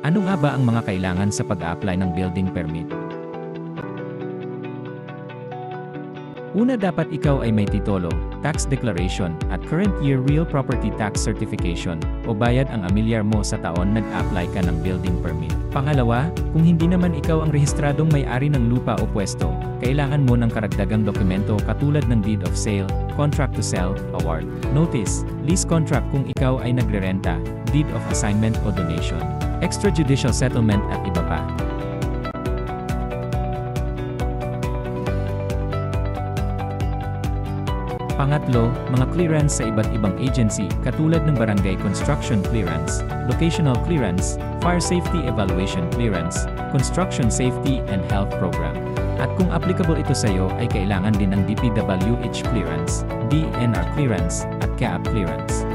Ano nga ba ang mga kailangan sa pag-a-apply ng building permit? Una, dapat ikaw ay may titulo, tax declaration, at current year real property tax certification, o bayad ang amilyar mo sa taon nag-apply ka ng building permit. Pangalawa, kung hindi naman ikaw ang rehistradong may-ari ng lupa o pwesto, kailangan mo ng karagdagang dokumento katulad ng deed of sale, contract to sell, award, notice, lease contract kung ikaw ay nagrerenta, deed of assignment o donation, extrajudicial settlement at iba pa. Pangatlo, mga clearance sa iba't ibang agency katulad ng barangay construction clearance, locational clearance, fire safety evaluation clearance, construction safety and health program. At kung applicable ito sa iyo ay kailangan din ng DPWH clearance, DNR clearance, at CAAB clearance.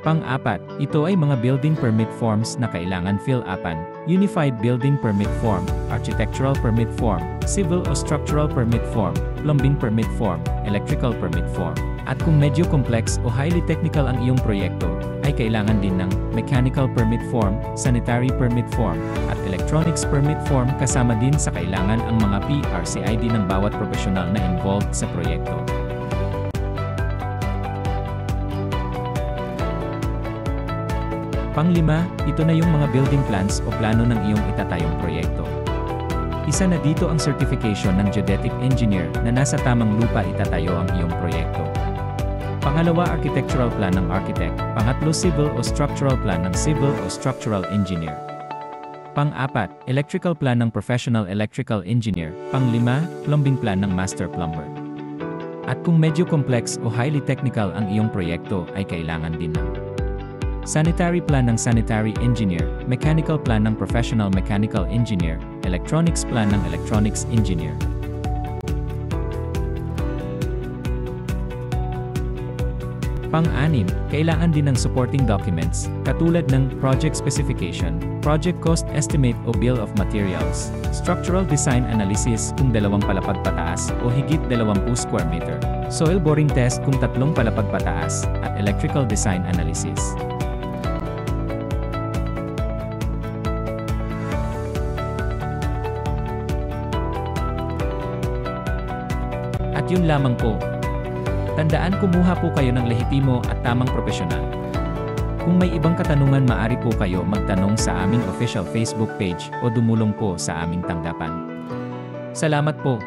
Pang-apat, ito ay mga building permit forms na kailangan fill-upan: Unified Building Permit Form, Architectural Permit Form, Civil o Structural Permit Form, Plumbing Permit Form, Electrical Permit Form. At kung medyo complex o highly technical ang iyong proyekto, ay kailangan din ng Mechanical Permit Form, Sanitary Permit Form, at Electronics Permit Form, kasama din sa kailangan ang mga PRCID ng bawat profesional na involved sa proyekto. Panglima, ito na yung mga building plans o plano ng iyong itatayong proyekto. Isa na dito ang certification ng geodetic engineer na nasa tamang lupa itatayo ang iyong proyekto. Pangalawa, architectural plan ng architect. Pangatlo, civil o structural plan ng civil o structural engineer. Pang-apat, electrical plan ng professional electrical engineer. Panglima, plumbing plan ng master plumber. At kung medyo complex o highly technical ang iyong proyekto ay kailangan din ng sanitary plan ng sanitary engineer, mechanical plan ng professional mechanical engineer, electronics plan ng electronics engineer. Pang-anim, kailangan din ng supporting documents, katulad ng project specification, project cost estimate o bill of materials, structural design analysis kung 2 palapag pataas o higit 20 square meter, soil boring test kung 3 palapag pataas, at electrical design analysis. At yun lamang po. Tandaan, kumuha po kayo ng lehitimo at tamang profesional. Kung may ibang katanungan, maaari po kayo magtanong sa aming official Facebook page o dumulong po sa aming tanggapan. Salamat po.